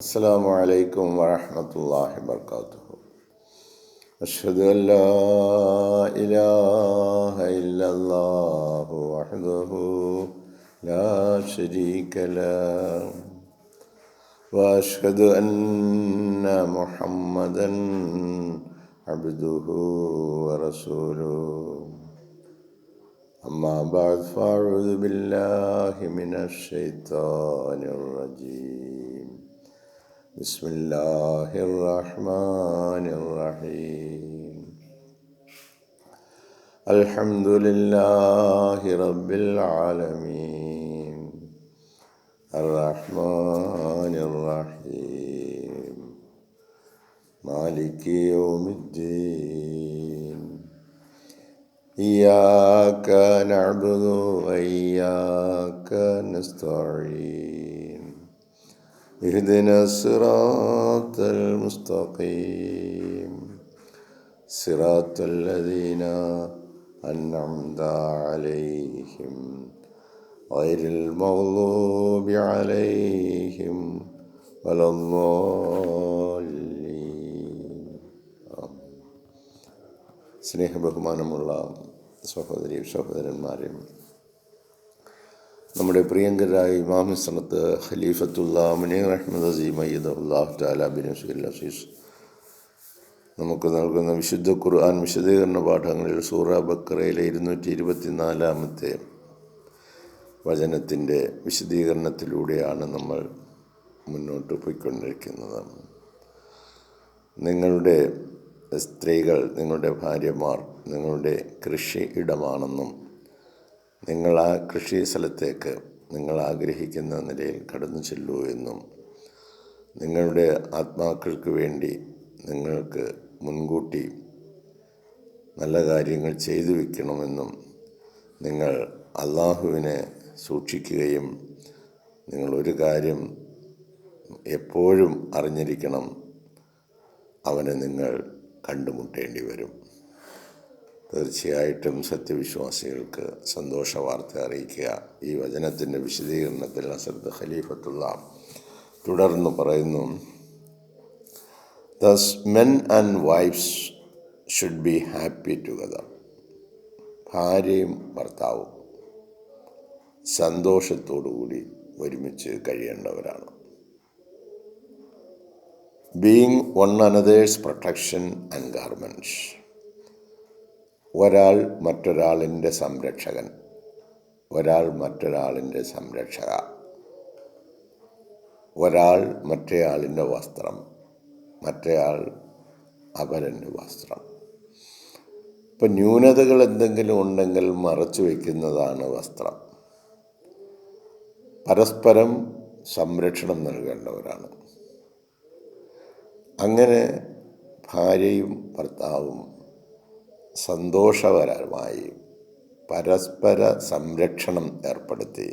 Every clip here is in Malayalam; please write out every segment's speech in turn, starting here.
അസ്സലാമു അലൈക്കും വറഹ്മത്തുള്ളാഹി വബറകാതുഹു. അഷ്ഹദു അൻ ലാ ഇലാഹ ഇല്ലല്ലാഹു വഹ്ദഹു ലാ ശരീക ലഹു വഅഷ്ഹദു അന്ന മുഹമ്മദൻ അബ്ദുഹു വറസൂലുഹു. അമ്മാ ബഅദ് ഫഅഊദു ബില്ലാഹി മിനശ് ശൈത്വാനിർ റജീം. ബിസ്മില്ലാഹിർ റഹ്മാനിർ റഹീം. അൽഹംദുലില്ലാഹി റബ്ബിൽ ആലമീൻ അർറഹ്മാനിർ റഹീം മാലികി യൗമിദ്ദീൻ. ഇയ്യാക നഅ്ബുദു വഇയ്യാക നസ്തഈൻ. ഇഹ്ദിന സിറാത്തൽ മുസ്തഖീം സിറാത്തൽ ലദീന അൻഅംത അലൈഹിം ഗൈറിൽ മഗ്ദൂബി അലൈഹിം വലദ്ദാല്ലീൻ. സ്നേഹബഹുമാനമുള്ള സഹോദരി സഹോദരന്മാരെ, നമ്മുടെ പ്രിയങ്കരായ ഇമാം സനത്ത് ഖലീഫത്തുല്ലാ മുനീർ അഹ്മദ് അസീം അയ്യദഹുല്ലാഹു തആല ബിനസ്രിൽ അസീസ് നമുക്ക് നൽകുന്ന വിശുദ്ധ ഖുർആൻ വിശദീകരണ പാഠങ്ങളിൽ സൂറ ബഖറയിലെ 224 വചനത്തിൻ്റെ വിശദീകരണത്തിലൂടെയാണ് നമ്മൾ മുന്നോട്ട് പോയിക്കൊണ്ടിരിക്കുന്നത്. നിങ്ങളുടെ സ്ത്രീകൾ, നിങ്ങളുടെ ഭാര്യമാർ നിങ്ങളുടെ കൃഷി ഇടമാണെന്നും നിങ്ങൾ ആ കൃഷി സ്ഥലത്തേക്ക് നിങ്ങൾ ആഗ്രഹിക്കുന്ന നിലയിൽ കടന്നു ചെല്ലൂ എന്നും നിങ്ങളുടെ ആത്മാക്കൾക്ക് വേണ്ടി നിങ്ങൾക്ക് മുൻകൂട്ടി നല്ല കാര്യങ്ങൾ ചെയ്തു വയ്ക്കണമെന്നും നിങ്ങൾ അള്ളാഹുവിനെ സൂക്ഷിക്കുകയും നിങ്ങൾ ഒരു കാര്യം എപ്പോഴും അറിഞ്ഞിരിക്കണം, അവനെ നിങ്ങൾ കണ്ടുമുട്ടേണ്ടി വരും. തീർച്ചയായിട്ടും സത്യവിശ്വാസികൾക്ക് സന്തോഷ വാർത്ത അറിയിക്കുക. ഈ വചനത്തിൻ്റെ വിശദീകരണത്തിൽ ഹസ്രത്ത് ഖലീഫത്തുള്ള തുടർന്ന് പറയുന്നു, Thus men and wives should be happy together. ഭാര്യയും ഭർത്താവും സന്തോഷത്തോടുകൂടി ഒരുമിച്ച് കഴിയേണ്ടവരാണ്. Being one another's protection and garments. ഒരാൾ മറ്റൊരാളിൻ്റെ സംരക്ഷകൻ, ഒരാൾ മറ്റൊരാളിൻ്റെ സംരക്ഷക, ഒരാൾ മറ്റേയാളിൻ്റെ വസ്ത്രം, മറ്റേയാൾ അപരൻ്റെ വസ്ത്രം. ഇപ്പം ന്യൂനതകൾ എന്തെങ്കിലും ഉണ്ടെങ്കിൽ മറച്ചു വയ്ക്കുന്നതാണ് വസ്ത്രം. പരസ്പരം സംരക്ഷണം നൽകേണ്ടവരാണ്. അങ്ങനെ ഭാര്യയും ഭർത്താവും സന്തോഷപരമായി പരസ്പര സംരക്ഷണം ഏർപ്പെടുത്തി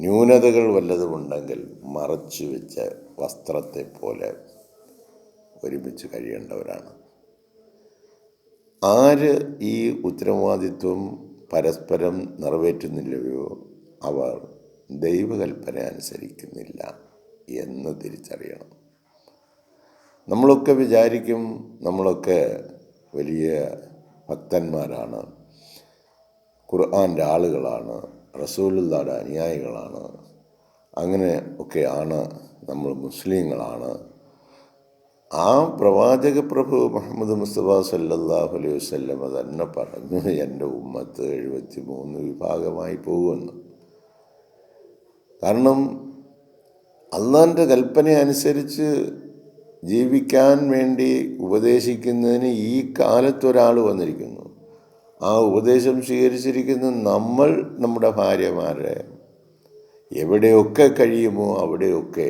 ന്യൂനതകൾ വല്ലതുമുണ്ടെങ്കിൽ മറച്ചു വെച്ച വസ്ത്രത്തെ പോലെ ഒരുമിച്ച് കഴിയേണ്ടവരാണ്. ആര് ഈ ഉത്തരവാദിത്വം പരസ്പരം നിറവേറ്റുന്നില്ലയോ അവർ ദൈവകൽപ്പന അനുസരിക്കുന്നില്ല എന്ന് തിരിച്ചറിയണം. നമ്മളൊക്കെ വിചാരിക്കും നമ്മളൊക്കെ വലിയ ഭക്തന്മാരാണ്, ഖുർആൻ്റെ ആളുകളാണ്, റസൂലുള്ളാഹിയുടെ അനുയായികളാണ്, അങ്ങനെ ഒക്കെയാണ്, നമ്മൾ മുസ്ലിങ്ങളാണ്. ആ പ്രവാചക പ്രഭു മുഹമ്മദ് മുസ്തഫ സല്ലല്ലാഹു അലൈഹി വസല്ലം തന്നെ പറഞ്ഞു, എൻ്റെ ഉമ്മത്ത് 73 വിഭാഗമായി പോകുമെന്ന്. കാരണം അള്ളാഹിൻ്റെ കൽപ്പന അനുസരിച്ച് ജീവിക്കാൻ വേണ്ടി ഉപദേശിക്കുന്നതിന് ഈ കാലത്തൊരാൾ വന്നിരിക്കുന്നു. ആ ഉപദേശം സ്വീകരിച്ചിരിക്കുന്ന നമ്മൾ നമ്മുടെ ഭാര്യമാരെ എവിടെയൊക്കെ കഴിയുമോ അവിടെയൊക്കെ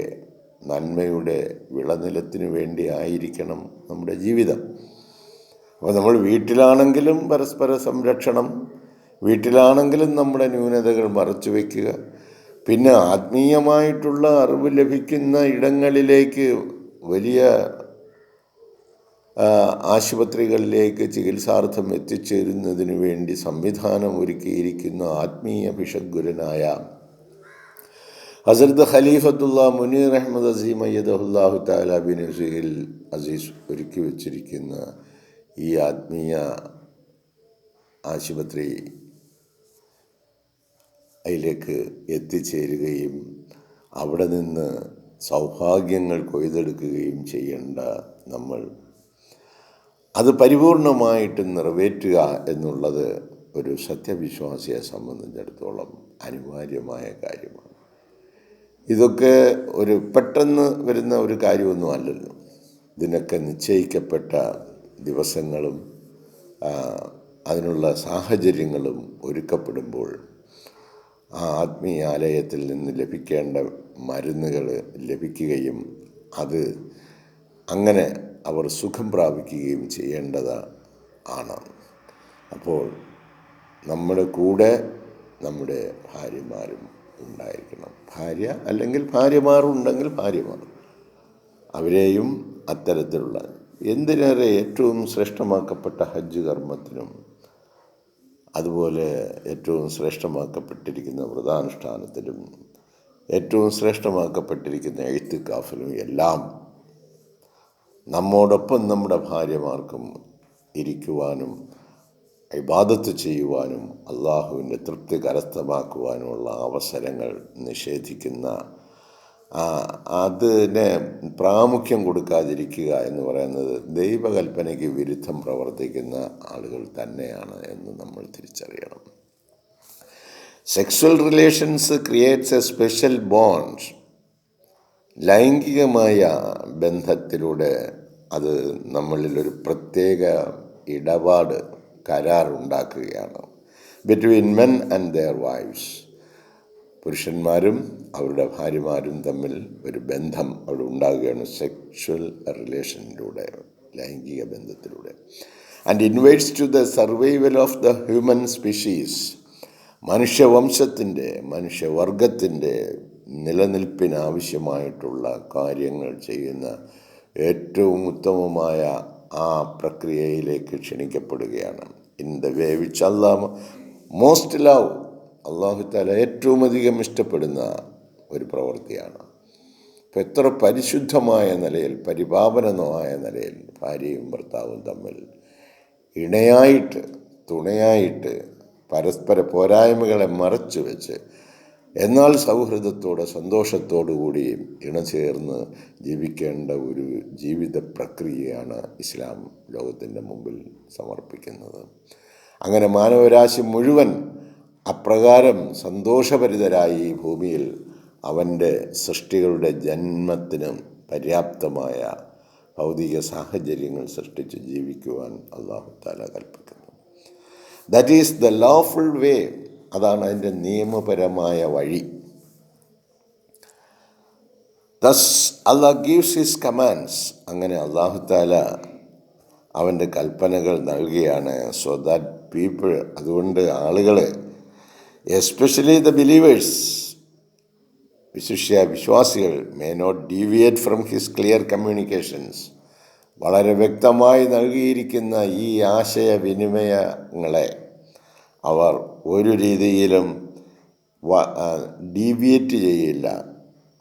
നന്മയുടെ വിളനിലത്തിനു വേണ്ടി ആയിരിക്കണം നമ്മുടെ ജീവിതം. അപ്പോൾ നമ്മൾ വീട്ടിലാണെങ്കിലും പരസ്പര സംരക്ഷണം, വീട്ടിലാണെങ്കിലും നമ്മുടെ ന്യൂനതകൾ മറച്ചു വയ്ക്കുക. പിന്നെ ആത്മീയമായിട്ടുള്ള അറിവ് ലഭിക്കുന്ന ഇടങ്ങളിലേക്ക്, വലിയ ആശുപത്രികളിലേക്ക് ചികിത്സാർത്ഥം എത്തിച്ചേരുന്നതിന് വേണ്ടി സംവിധാനം ഒരുക്കിയിരിക്കുന്ന ആത്മീയ ഭിഷഗ്വരനായ ഹസ്രത്ത് ഖലീഫത്തുള്ള മുനീർ അഹമ്മദ് അസീം അയ്യദഹുല്ലാഹു തആല ബിൻ നസ്രിൽ അസീസ് ഒരുക്കി വച്ചിരിക്കുന്ന ഈ ആത്മീയ ആശുപത്രി അതിലേക്ക് എത്തിച്ചേരുകയും അവിടെ നിന്ന് സൗഭാഗ്യങ്ങൾ കൊയ്തെടുക്കുകയും ചെയ്യേണ്ട നമ്മൾ അത് പരിപൂർണമായിട്ട് നിറവേറ്റുക എന്നുള്ളത് ഒരു സത്യവിശ്വാസിയെ സംബന്ധിച്ചിടത്തോളം അനിവാര്യമായ കാര്യമാണ്. ഇതൊക്കെ ഒരു പെട്ടെന്ന് വരുന്ന ഒരു കാര്യമൊന്നും അല്ലല്ലോ. ഇതിനൊക്കെ നിശ്ചയിക്കപ്പെട്ട ദിവസങ്ങളും അതിനുള്ള സാഹചര്യങ്ങളും ഒരുക്കപ്പെടുമ്പോൾ ആ ആത്മീയാലയത്തിൽ നിന്ന് ലഭിക്കേണ്ട മരുന്നുകൾ ലഭിക്കുകയും അത് അങ്ങനെ അവർ സുഖം പ്രാപിക്കുകയും ചെയ്യേണ്ടത് ആണ്. അപ്പോൾ നമ്മുടെ കൂടെ നമ്മുടെ ഭാര്യമാരും ഉണ്ടായിരിക്കണം. ഭാര്യ അല്ലെങ്കിൽ ഭാര്യമാരുണ്ടെങ്കിൽ ഭാര്യമാർ, അവരെയും അത്തരത്തിലുള്ള എന്തിനേറെ ഏറ്റവും ശ്രേഷ്ഠമാക്കപ്പെട്ട ഹജ്ജ് കർമ്മത്തിനും അതുപോലെ ഏറ്റവും ശ്രേഷ്ഠമാക്കപ്പെട്ടിരിക്കുന്ന വ്രതാനുഷ്ഠാനത്തിലും ഏറ്റവും ശ്രേഷ്ഠമാക്കപ്പെട്ടിരിക്കുന്ന എഴുത്തിക്കാഫിലും എല്ലാം നമ്മോടൊപ്പം നമ്മുടെ ഭാര്യമാർക്കും ഇരിക്കുവാനും ഇബാദത്ത് ചെയ്യുവാനും അള്ളാഹുവിൻ്റെ തൃപ്തി കരസ്ഥമാക്കുവാനുമുള്ള അവസരങ്ങൾ നിഷേധിക്കുന്ന അതിനെ പ്രാമുഖ്യം കൊടുക്കാതിരിക്കുക എന്ന് പറയുന്നത് ദൈവകൽപ്പനയ്ക്ക് വിരുദ്ധം പ്രവർത്തിക്കുന്ന ആളുകൾ തന്നെയാണ് എന്ന് നമ്മൾ തിരിച്ചറിയണം. Sexual relations creates a special bond. ലൈംഗികമായ ബന്ധത്തിലൂടെ അത് നമ്മളിലൊരു പ്രത്യേക ഇടപാട് കരാറുണ്ടാക്കുകയാണ്. Between men and their wifes. പുരുഷന്മാരും അവരുടെ ഭാര്യമാരും തമ്മിൽ ഒരു ബന്ധം അവിടെ ഉണ്ടാകുകയാണ് സെക്ഷ്വൽ റിലേഷനിലൂടെ, ലൈംഗിക ബന്ധത്തിലൂടെ. And invites to the survival of the human species. മനുഷ്യവംശത്തിൻ്റെ മനുഷ്യവർഗത്തിൻ്റെ നിലനിൽപ്പിനാവശ്യമായിട്ടുള്ള കാര്യങ്ങൾ ചെയ്യുന്ന ഏറ്റവും ഉത്തമമായ ആ പ്രക്രിയയിലേക്ക് ക്ഷണിക്കപ്പെടുകയാണ്. In the way which Allah most love. അല്ലാഹു തആല ഏറ്റവും അധികം ഇഷ്ടപ്പെടുന്ന ഒരു പ്രവൃത്തിയാണ്. ഇപ്പം എത്ര പരിശുദ്ധമായ നിലയിൽ, പരിപാവനമായ നിലയിൽ ഭാര്യയും ഭർത്താവും തമ്മിൽ ഇണയായിട്ട്, തുണയായിട്ട്, പരസ്പര പോരായ്മകളെ മറച്ചു വെച്ച് എന്നാൽ സൗഹൃദത്തോടെ സന്തോഷത്തോടു കൂടി ഇണചേർന്ന് ജീവിക്കേണ്ട ഒരു ജീവിത പ്രക്രിയയാണ് ഇസ്ലാം ലോകത്തിൻ്റെ മുമ്പിൽ സമർപ്പിക്കുന്നത്. അങ്ങനെ മാനവരാശി മുഴുവൻ അപ്രകാരം സന്തോഷഭരിതരായി ഈ ഭൂമിയിൽ അവൻ്റെ സൃഷ്ടികളുടെ ജന്മത്തിന് പര്യാപ്തമായ ഭൗതിക സാഹചര്യങ്ങൾ സൃഷ്ടിച്ച് ജീവിക്കുവാൻ അല്ലാഹു തആല കൽപ്പിക്കുന്നു. ദാറ്റ് ഈസ് ദ ലോഫുൾ വേ. അതാണ് അതിൻ്റെ നിയമപരമായ വഴി. ദസ് അല്ലാഹ് ഗീവ്സ് ഹിസ് കമാൻഡ്സ്. അങ്ങനെ അല്ലാഹു തആല അവൻ്റെ കൽപ്പനകൾ നൽകുകയാണ്. സോ ദാറ്റ് പീപ്പിൾ, അതുകൊണ്ട് ആളുകൾ, എസ്പെഷ്യലി ദ ബിലീവേഴ്സ്, വിശ്വാസികൾ, may not deviate from his clear communications. വളരെ വ്യക്തമായി നൽകിയിരിക്കുന്ന ഈ ആശയവിനിമയങ്ങളെ അവർ ഒരു രീതിയിലും ഡീവിയേറ്റ് ചെയ്യില്ല,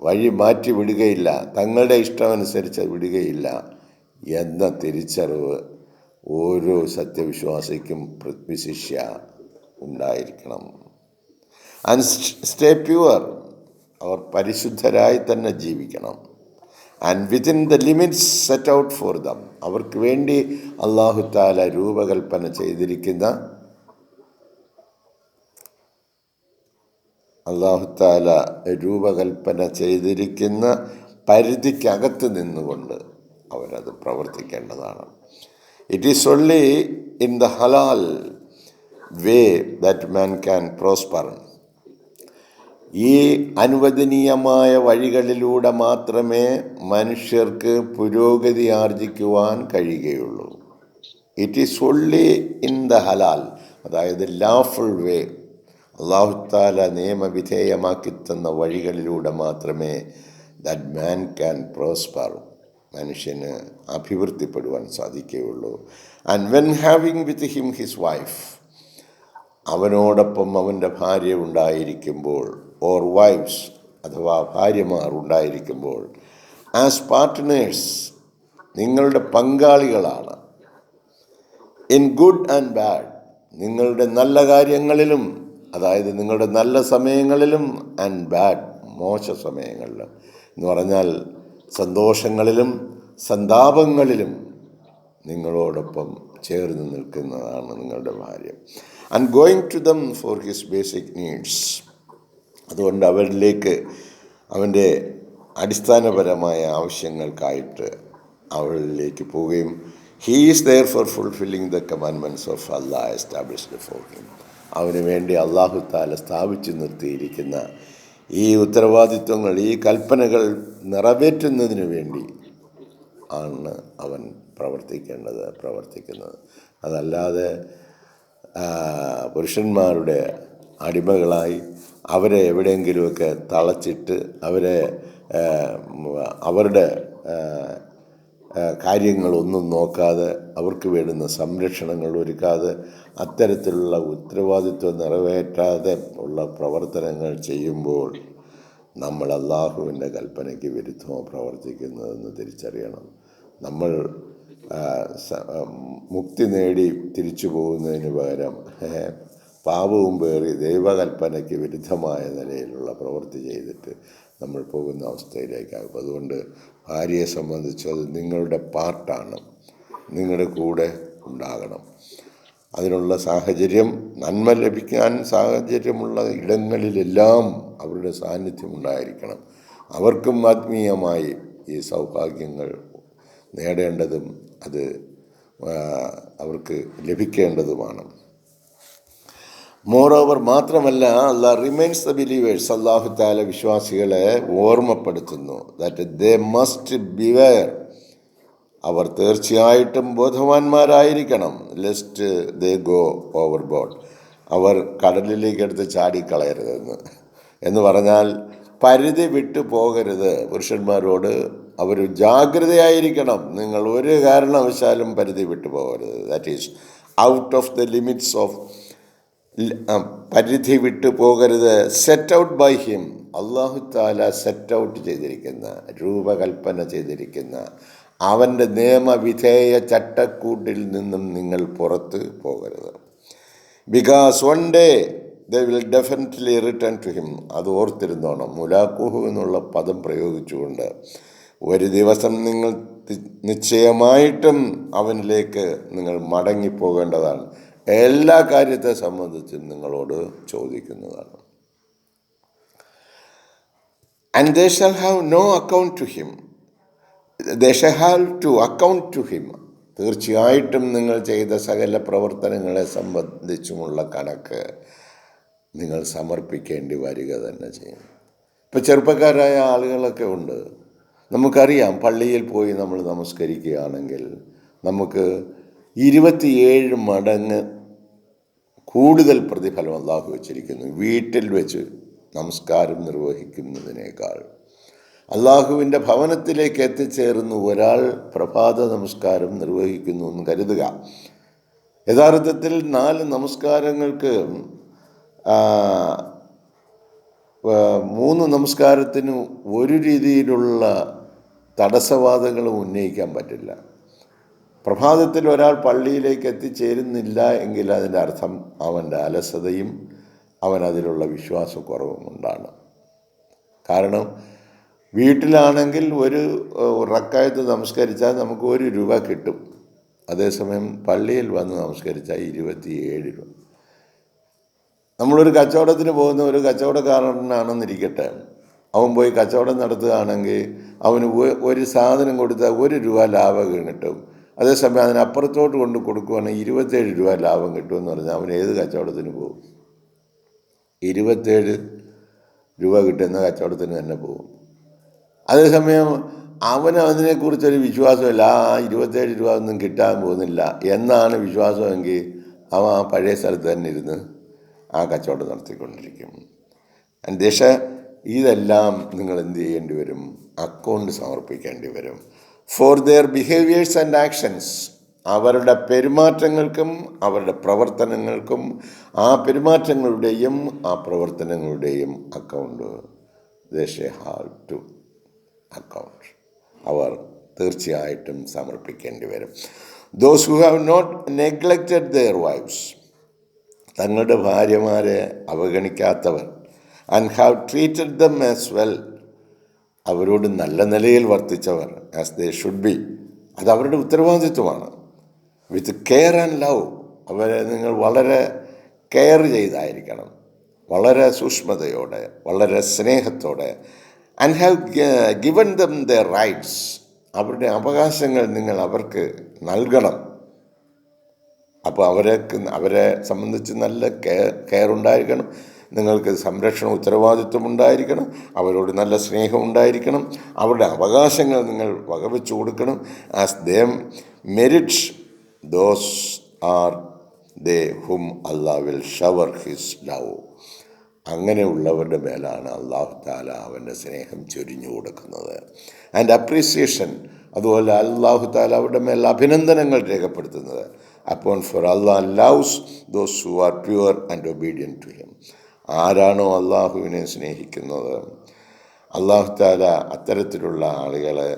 വഴി മാറ്റി വിടുകയില്ല, തങ്ങളുടെ ഇഷ്ടമനുസരിച്ച് വിടുകയില്ല എന്ന തിരിച്ചറിവ് ഓരോ സത്യവിശ്വാസിക്കും വിശിഷ്യ ഉണ്ടായിരിക്കണം. And stay pure. അവർ പരിശുദ്ധരായി തന്നെ ജീവിക്കണം. And within the limits set out for them. അവർക്ക് വേണ്ടി അല്ലാഹു തആല രൂപകൽപ്പന ചെയ്തിരിക്കുന്ന പരിധിക്കകത്ത് നിന്നുകൊണ്ട് അവരത് പ്രവർത്തിക്കേണ്ടതാണ്. It is only in the halal way that man can prosper. ഈ അനുവദനീയമായ വഴികളിലൂടെ മാത്രമേ മനുഷ്യർക്ക് പുരോഗതി ആർജിക്കുവാൻ കഴിയുകയുള്ളൂ. It is only in the halal, അതായത് ലാഫുൾ വേ, അല്ലാഹു തആല നിയമവിധേയമാക്കി തന്ന വഴികളിലൂടെ മാത്രമേ ദാറ്റ് മാൻ ക്യാൻ പ്രോസ്പർ, മനുഷ്യന് അഭിവൃദ്ധിപ്പെടുവാൻ സാധിക്കുകയുള്ളൂ. And when having with him his wife, അവനോടൊപ്പം അവൻ്റെ ഭാര്യ ഉണ്ടായിരിക്കുമ്പോൾ, ഓർ വൈഫ്സ്, അഥവാ ഭാര്യമാർ ഉണ്ടായിരിക്കുമ്പോൾ ആസ് പാർട്ട്നേഴ്സ് നിങ്ങളുടെ പങ്കാളികളാണ്. ഇൻ ഗുഡ് ആൻഡ് ബാഡ്, നിങ്ങളുടെ നല്ല കാര്യങ്ങളിലും, അതായത് നിങ്ങളുടെ നല്ല സമയങ്ങളിലും, ആൻഡ് ബാഡ്, മോശ സമയങ്ങളിലും എന്ന് പറഞ്ഞാൽ സന്തോഷങ്ങളിലും സന്താപങ്ങളിലും നിങ്ങളോടൊപ്പം ചേർന്ന് നിൽക്കുന്നതാണ് നിങ്ങളുടെ ഭാര്യ. And going to them for his basic needs, അതുകൊണ്ട് അവരിലേക്ക് അവൻ്റെ അടിസ്ഥാനപരമായ ആവശ്യങ്ങൾക്കായിട്ട് അവളിലേക്ക് പോവുകയും he is there for fulfilling the commandments of Allah established for him, അവന് വേണ്ടി അള്ളാഹു താല സ്ഥാപിച്ചു നിർത്തിയിരിക്കുന്ന ഈ ഉത്തരവാദിത്വങ്ങൾ, ഈ കൽപ്പനകൾ നിറവേറ്റുന്നതിന് വേണ്ടി ആണ് അവൻ പ്രവർത്തിക്കുന്നത്. അതല്ലാതെ പുരുഷന്മാരുടെ അടിമകളായി അവരെ എവിടെയെങ്കിലുമൊക്കെ തളച്ചിട്ട് അവരുടെ കാര്യങ്ങളൊന്നും നോക്കാതെ, അവർക്ക് വേണ്ടുന്ന സംരക്ഷണങ്ങൾ ഒരുക്കാതെ, അത്തരത്തിലുള്ള ഉത്തരവാദിത്വം നിറവേറ്റാതെ ഉള്ള പ്രവർത്തനങ്ങൾ ചെയ്യുമ്പോൾ നമ്മൾ അള്ളാഹുവിൻ്റെ കൽപ്പനയ്ക്ക് വിരുദ്ധമോ പ്രവർത്തിക്കുന്നതെന്ന് തിരിച്ചറിയണം. നമ്മൾ മുക്തി നേടി തിരിച്ചു പോകുന്നതിന് പകരം പാപവും പേറി ദൈവകൽപ്പനയ്ക്ക് വിരുദ്ധമായ നിലയിലുള്ള പ്രവൃത്തി ചെയ്തിട്ട് നമ്മൾ പോകുന്ന അവസ്ഥയിലേക്കാകും. അതുകൊണ്ട് ഭാര്യയെ സംബന്ധിച്ച് അത് നിങ്ങളുടെ പാർട്ടാണ്, നിങ്ങളുടെ കൂടെ ഉണ്ടാകണം. അതിനുള്ള സാഹചര്യം, നന്മ ലഭിക്കാൻ സാഹചര്യമുള്ള ഇടങ്ങളിലെല്ലാം അവരുടെ സാന്നിധ്യം ഉണ്ടായിരിക്കണം. അവർക്കും ആത്മീയമായി ഈ സൗഭാഗ്യങ്ങൾ നേടേണ്ടതും അത് അവർക്ക് ലഭിക്കേണ്ടതുമാണ്. മോറോവർ, മാത്രമല്ല, അല്ലാഹ് റിമൈൻസ് ദ ബിലീവേഴ്സ്, അല്ലാഹു തആല വിശ്വാസികളെ ഓർമ്മപ്പെടുത്തുന്നു, ദാറ്റ് ദേ മസ്റ്റ് ബിവെയർ, അവർ തീർച്ചയായിട്ടും ബോധവാന്മാരായിരിക്കണം, ലെസ്റ്റ് ദേ ഗോ ഓവർബോർഡ്, അവർ കടലിലേക്കെടുത്ത് ചാടിക്കളയരുതെന്ന്. എന്ന് പറഞ്ഞാൽ പരിധി വിട്ടു പോകരുത്. പുരുഷന്മാരോട് അവർ ജാഗ്രതയായിരിക്കണം. നിങ്ങൾ ഒരു കാരണവശാലും പരിധി വിട്ടു പോകരുത്. That is out of the limits of, പരിധി വിട്ടു പോകരുത്. സെറ്റ് ഔട്ട് ബൈ ഹിം, അള്ളാഹു താല സെറ്റ് ഔട്ട് ചെയ്തിരിക്കുന്ന, രൂപകൽപ്പന ചെയ്തിരിക്കുന്ന അവൻ്റെ നിയമവിധേയ ചട്ടക്കൂട്ടിൽ നിന്നും നിങ്ങൾ പുറത്ത് പോകരുത്. Because one day they will definitely return to him, അത് ഓർത്തിരുന്നോണം. മുലാഖുഹു എന്നുള്ള പദം പ്രയോഗിച്ചുകൊണ്ട് ഒരു ദിവസം നിങ്ങൾ നിശ്ചയമായിട്ടും അവനിലേക്ക് നിങ്ങൾ മടങ്ങിപ്പോകേണ്ടതാണ്. എല്ലാ കാര്യത്തെ സംബന്ധിച്ചും നിങ്ങളോട് ചോദിക്കുന്നതാണ്. And they shall have no account to him, they shall have to account to him, തീർച്ചയായിട്ടും നിങ്ങൾ ചെയ്ത സകല പ്രവർത്തനങ്ങളെ സംബന്ധിച്ചുമുള്ള കണക്ക് നിങ്ങൾ സമർപ്പിക്കേണ്ടി വരിക തന്നെ ചെയ്യും. ഇപ്പോൾ ചെറുപ്പക്കാരായ ആളുകളൊക്കെ ഉണ്ട്. നമുക്കറിയാം, പള്ളിയിൽ പോയി നമ്മൾ നമസ്കരിക്കുകയാണെങ്കിൽ നമുക്ക് 27 മടങ്ങ് കൂടുതൽ പ്രതിഫലം അല്ലാഹു വച്ചിരിക്കുന്നു വീട്ടിൽ വെച്ച് നമസ്കാരം നിർവഹിക്കുന്നതിനേക്കാൾ. അള്ളാഹുവിൻ്റെ ഭവനത്തിലേക്ക് എത്തിച്ചേർന്ന് ഒരാൾ പ്രഭാത നമസ്കാരം നിർവഹിക്കുന്നു എന്ന് കരുതുക. യഥാർത്ഥത്തിൽ 4 നമസ്കാരങ്ങൾക്ക് 3 നമസ്കാരത്തിന് ഒരു രീതിയിലുള്ള തടസ്സവാദങ്ങളും ഉന്നയിക്കാൻ പറ്റില്ല. പ്രഭാതത്തിൽ ഒരാൾ പള്ളിയിലേക്ക് എത്തിച്ചേരുന്നില്ല എങ്കിൽ അതിൻ്റെ അർത്ഥം അവൻ്റെ അലസതയും അവനതിലുള്ള വിശ്വാസക്കുറവും കൊണ്ടാണ്. കാരണം വീട്ടിലാണെങ്കിൽ ഒരു റക്കായത്ത് നമസ്കരിച്ചാൽ നമുക്ക് 1 രൂപ കിട്ടും. അതേസമയം പള്ളിയിൽ വന്ന് നമസ്കരിച്ചാൽ 27 രൂപ. നമ്മളൊരു കച്ചവടത്തിന് പോകുന്ന ഒരു കച്ചവടക്കാരനാണെന്നിരിക്കട്ടെ, അവൻ പോയി കച്ചവടം നടത്തുകയാണെങ്കിൽ അവന് ഒരു സാധനം കൊടുത്താൽ 1 രൂപ ലാഭം കിട്ടും. അതേസമയം അതിനപ്പുറത്തോട്ട് കൊണ്ട് കൊടുക്കുകയാണെങ്കിൽ 27 രൂപ ലാഭം കിട്ടുമെന്ന് പറഞ്ഞാൽ അവൻ ഏത് കച്ചവടത്തിന് പോകും? 27 രൂപ കിട്ടുന്ന കച്ചവടത്തിന് തന്നെ പോകും. അതേസമയം അവന് അതിനെക്കുറിച്ചൊരു വിശ്വാസമില്ല, 27 രൂപ ഒന്നും കിട്ടാൻ പോകുന്നില്ല എന്നാണ് വിശ്വാസമെങ്കിൽ അവൻ ആ പഴയ സ്ഥലത്ത് തന്നെ ഇരുന്ന് ആ കച്ചവടം നടത്തിക്കൊണ്ടിരിക്കും. ഇതെല്ലാം നിങ്ങൾ എന്ത് ചെയ്യേണ്ടി വരും? അക്കൗണ്ട് സമർപ്പിക്കേണ്ടി വരും. For their behaviours and actions, അവരുടെ പെരുമാറ്റങ്ങൾക്കും അവരുടെ പ്രവർത്തനങ്ങൾക്കും, ആ പെരുമാറ്റങ്ങളുടെയും ആ പ്രവർത്തനങ്ങളുടെയും account they shall have to account. അവർ തീർച്ചയായിട്ടും സമർപ്പിക്കേണ്ടി വരും. Those who have not neglected their wives, തങ്ങളുടെ ഭാര്യമാരെ അവഗണിക്കാത്തവർ, and have treated them as well, അവരോട് നല്ല നിലയിൽ വർത്തിച്ചവർ, as they should be, അത് അവരുടെ ഉത്തരവാദിത്വമാണ്. വിത്ത് കെയർ ആൻഡ് ലവ്, അവരെ നിങ്ങൾ വളരെ കെയർ ചെയ്തായിരിക്കണം, വളരെ സൂക്ഷ്മതയോടെ, വളരെ സ്നേഹത്തോടെ. And have given dum there rights, അവരുടെ അവകാശങ്ങൾ നിങ്ങൾ അവർക്ക് നൽകണം. അപ്പോൾ അവരെ സംബന്ധിച്ച് നല്ല കെയർ ഉണ്ടായിരിക്കണം, നിങ്ങൾക്ക് സംരക്ഷണ ഉത്തരവാദിത്വം ഉണ്ടായിരിക്കണം, അവരോട് നല്ല സ്നേഹം ഉണ്ടായിരിക്കണം, അവരുടെ അവകാശങ്ങൾ നിങ്ങൾ വകവെച്ചു കൊടുക്കണം. As them merits, those are they whom Allah will shower his love. അങ്ങനെയുള്ളവരുടെ മേലാണ് അല്ലാഹു തആല അവൻ്റെ സ്നേഹം ചൊരിഞ്ഞു കൊടുക്കുന്നത്. ആൻഡ് അപ്രീസിയേഷൻ, അതുപോലെ അല്ലാഹു തആല അവരുടെ മേൽ അഭിനന്ദനങ്ങൾ രേഖപ്പെടുത്തുന്നത്. അപ്പോൾ for Allah loves those who are pure and obedient to him. ആരാണോ അള്ളാഹുവിനെ സ്നേഹിക്കുന്നത്, അല്ലാഹു തആല അത്തരത്തിലുള്ള ആളുകളെ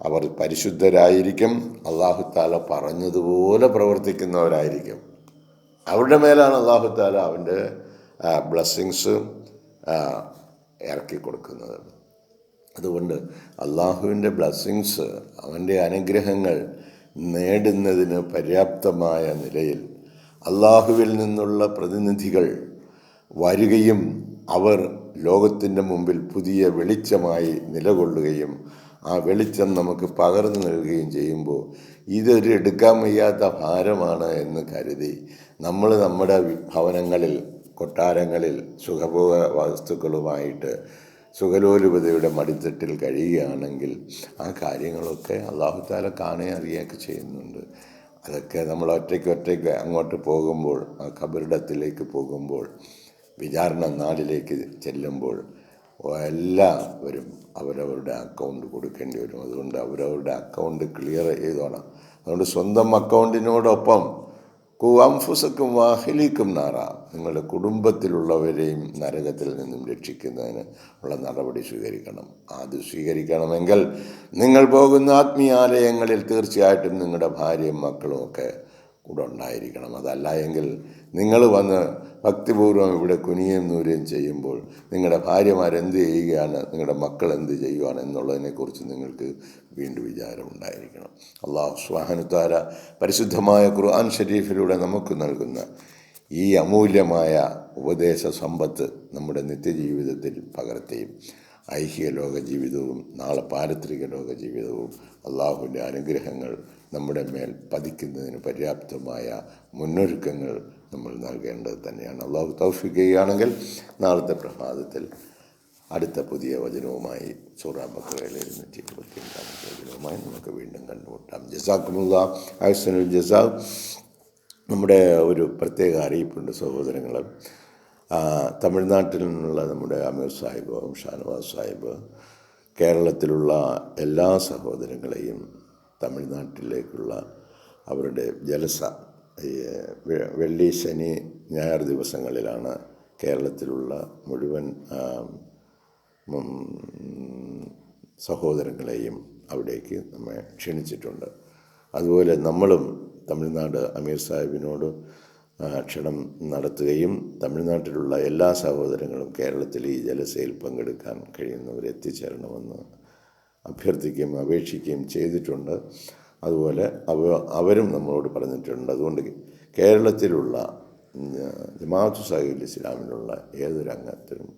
അവർ പരിശുദ്ധരായിരിക്കും, അല്ലാഹു തആല പറഞ്ഞതുപോലെ പ്രവർത്തിക്കുന്നവരായിരിക്കും. അവരുടെ മേലാണ് അല്ലാഹു തആല അവൻ്റെ ബ്ലെസ്സിങ്സ് ഇറക്കി കൊടുക്കുന്നത്. അതുകൊണ്ട് അള്ളാഹുവിൻ്റെ ബ്ലെസ്സിങ്സ്, അവൻ്റെ അനുഗ്രഹങ്ങൾ നേടുന്നതിന് പര്യാപ്തമായ നിലയിൽ അള്ളാഹുവിൽ നിന്നുള്ള പ്രതിനിധികൾ വരികയും അവർ ലോകത്തിൻ്റെ മുമ്പിൽ പുതിയ വെളിച്ചമായി നിലകൊള്ളുകയും ആ വെളിച്ചം നമുക്ക് പകർന്നു നൽകുകയും ചെയ്യുമ്പോൾ ഇതൊരു എടുക്കാൻ വയ്യാത്ത ഭാരമാണ് എന്ന് കരുതി നമ്മൾ നമ്മുടെ ഭവനങ്ങളിൽ, കൊട്ടാരങ്ങളിൽ സുഖഭോഗ വസ്തുക്കളുമായിട്ട് സുഖലോലുപതയുടെ മടിത്തട്ടിൽ കഴിയുകയാണെങ്കിൽ ആ കാര്യങ്ങളൊക്കെ അല്ലാഹു തആല കാണുകയും അറിയുകയൊക്കെ ചെയ്യുന്നുണ്ട്. അതൊക്കെ നമ്മൾ ഒറ്റയ്ക്ക് അങ്ങോട്ട് പോകുമ്പോൾ, ആ ഖബറിടത്തിലേക്ക് പോകുമ്പോൾ, വിചാരണ നാളിലേക്ക് ചെല്ലുമ്പോൾ എല്ലാവരും അവരവരുടെ അക്കൗണ്ട് കൊടുക്കേണ്ടി വരും. അതുകൊണ്ട് അവരവരുടെ അക്കൗണ്ട് ക്ലിയർ ചെയ്തോണം. അതുകൊണ്ട് സ്വന്തം അക്കൗണ്ടിനോടൊപ്പം അംഫുസക്കും വാഹിലിക്കും നാറ, നിങ്ങളുടെ കുടുംബത്തിലുള്ളവരെയും നരകത്തിൽ നിന്നും രക്ഷിക്കുന്നതിന് ഉള്ള നടപടി സ്വീകരിക്കണം. അത് സ്വീകരിക്കണമെങ്കിൽ നിങ്ങൾ പോകുന്ന ആത്മീയാലയങ്ങളിൽ തീർച്ചയായിട്ടും നിങ്ങളുടെ ഭാര്യയും മക്കളും ഒക്കെ കൂടെ ഉണ്ടായിരിക്കണം. അതല്ല എങ്കിൽ നിങ്ങൾ വന്ന് ഭക്തിപൂർവ്വം ഇവിടെ കുനിയും നൂരുകയും ചെയ്യുമ്പോൾ നിങ്ങളുടെ ഭാര്യമാരെന്ത് ചെയ്യുകയാണ്, നിങ്ങളുടെ മക്കൾ എന്ത് ചെയ്യുകയാണ് എന്നുള്ളതിനെക്കുറിച്ച് നിങ്ങൾക്ക് വീണ്ടും വിചാരം ഉണ്ടായിരിക്കണം. അല്ലാഹു സുബ്ഹാനഹു തആല പരിശുദ്ധമായ ഖുർആൻ ഷരീഫിലൂടെ നമുക്ക് നൽകുന്ന ഈ അമൂല്യമായ ഉപദേശ സമ്പത്ത് നമ്മുടെ നിത്യജീവിതത്തിൽ പകർത്തുകയും ഐഹിക ലോക ജീവിതവും നാളെ പാരത്രിക ലോക ജീവിതവും അള്ളാഹുവിൻ്റെ അനുഗ്രഹങ്ങൾ നമ്മുടെ മേൽ പതിക്കുന്നതിന് പര്യാപ്തമായ മുന്നൊരുക്കങ്ങൾ നമ്മൾ നൽകേണ്ടത് തന്നെയാണ്. അള്ളാഹു തൗഫീഖ് ചെയ്യുകയാണെങ്കിൽ നാളത്തെ പ്രഭാതത്തിൽ അടുത്ത പുതിയ വചനവുമായി സൂറ ബഖറയിലെ 225 വചനവുമായി നമുക്ക് വീണ്ടും കണ്ടുമുട്ടാം. ജസാക്കുമുല്ലാഹ് അഹ്സനുൽ ജസാ. നമ്മുടെ ഒരു പ്രത്യേക അറിയിപ്പുണ്ട് സഹോദരങ്ങൾ. തമിഴ്നാട്ടിൽ നിന്നുള്ള നമ്മുടെ അമീർ സാഹിബ്, ഷാനവാസ് സാഹിബ് കേരളത്തിലുള്ള എല്ലാ സഹോദരങ്ങളെയും തമിഴ്നാട്ടിലേക്കുള്ള അവരുടെ ജലസ വെള്ളി, ശനി, ഞായർ ദിവസങ്ങളിലാണ് കേരളത്തിലുള്ള മുഴുവൻ സഹോദരങ്ങളെയും അവിടേക്ക് നമ്മെ ക്ഷണിച്ചിട്ടുണ്ട്. അതുപോലെ നമ്മളും തമിഴ്നാട് അമീർ സാഹിബിനോട് ക്ഷണം നടത്തുകയും തമിഴ്നാട്ടിലുള്ള എല്ലാ സഹോദരങ്ങളും കേരളത്തിൽ ഈ ജലസയിൽ പങ്കെടുക്കാൻ കഴിയുന്നവർ എത്തിച്ചേരണമെന്ന് അഭ്യർത്ഥിക്കുകയും അപേക്ഷിക്കുകയും ചെയ്തിട്ടുണ്ട്. അതുപോലെ അവരും നമ്മളോട് പറഞ്ഞിട്ടുണ്ട്. അതുകൊണ്ട് കേരളത്തിലുള്ള ജമാഅത്ത് ഇസ്ലാമിൽ ഇസ്ലാമിലുള്ള ഏതൊരു അംഗത്തിനും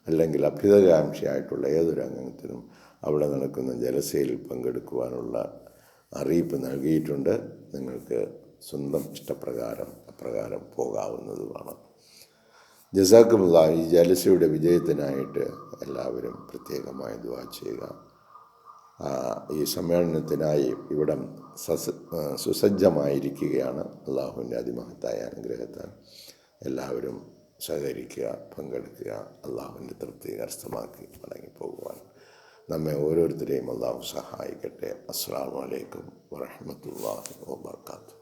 അല്ലെങ്കിൽ അഭ്യുദയകാംക്ഷിയായിട്ടുള്ള ഏതൊരു അംഗത്തിനും അവിടെ നടക്കുന്ന ജലസയിൽ പങ്കെടുക്കുവാനുള്ള അറിയിപ്പ് നൽകിയിട്ടുണ്ട്. നിങ്ങൾക്ക് സ്വന്തം ഇഷ്ടപ്രകാരം അപ്രകാരം പോകാവുന്നതുമാണ്. ജസാക്കുമുല്ലാഹ്. ഈ ജലസയുടെ വിജയത്തിനായിട്ട് എല്ലാവരും പ്രത്യേകമായി ദുആ ചെയ്യുക. ഈ സമ്മേളനത്തിനായി ഇവിടം സുസജ്ജമായിരിക്കുകയാണ്. അള്ളാഹുവിൻ്റെ അതിമഹത്തായ അനുഗ്രഹത്താൽ എല്ലാവരും സഹകരിക്കുക, പങ്കെടുക്കുക, അള്ളാഹുവിൻ്റെ തൃപ്തി കരസ്ഥമാക്കി മടങ്ങിപ്പോകുവാൻ നമ്മെ ഓരോരുത്തരെയും അള്ളാഹു സഹായിക്കട്ടെ. അസ്സലാമു അലൈക്കും വറഹ്മത്തുള്ളാഹി വബറകാതുഹു.